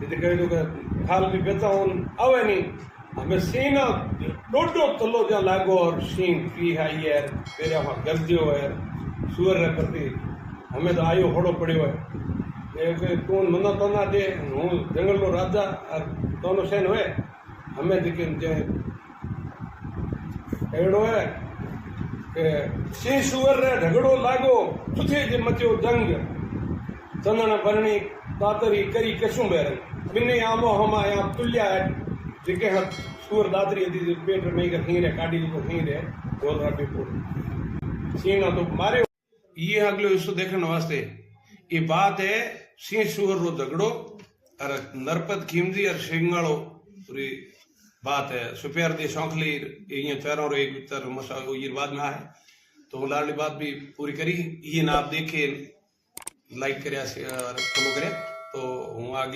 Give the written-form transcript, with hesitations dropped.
जिते कहे तो खाल भी बेचाऊं आवे नहीं हमें सीना डोडो तलो जहाँ लागो और सीन पी आई है तेरे वहाँ गर्जियो है सुअर रे प्रति हमें तो आयो होड़ो पड़ियो है ये तू मनो तो ना दे हूँ जंगल रो राजा और दोनों सेन हुए हमें लेकिन जे एड़ो है કે સિંહ સુવર રે ઢગડો લાગો સુથે જે મચ્યો જંગ ચંદન ભરણી દાતરી કરી કશું બેર બિને આમો હમા યા તુલ્યા જેકે હત સુવર દાતરી દી પેટ में का खीर है काटी को खीर है गोदरा पे पूर सिंह तो मारे ये अगले इसको देखने वास्ते ये बात है सिंह सुवर रो झगड़ो और नरपत खीमजी और सिंगाड़ो पूरी बात है सुपेर दी सौंखली ये चारों रो एक भीतर मसा ये बाद में है तो लाडली बात भी पूरी करी ये ना आप देखे लाइक करे फॉलो करे तो हूँ आगे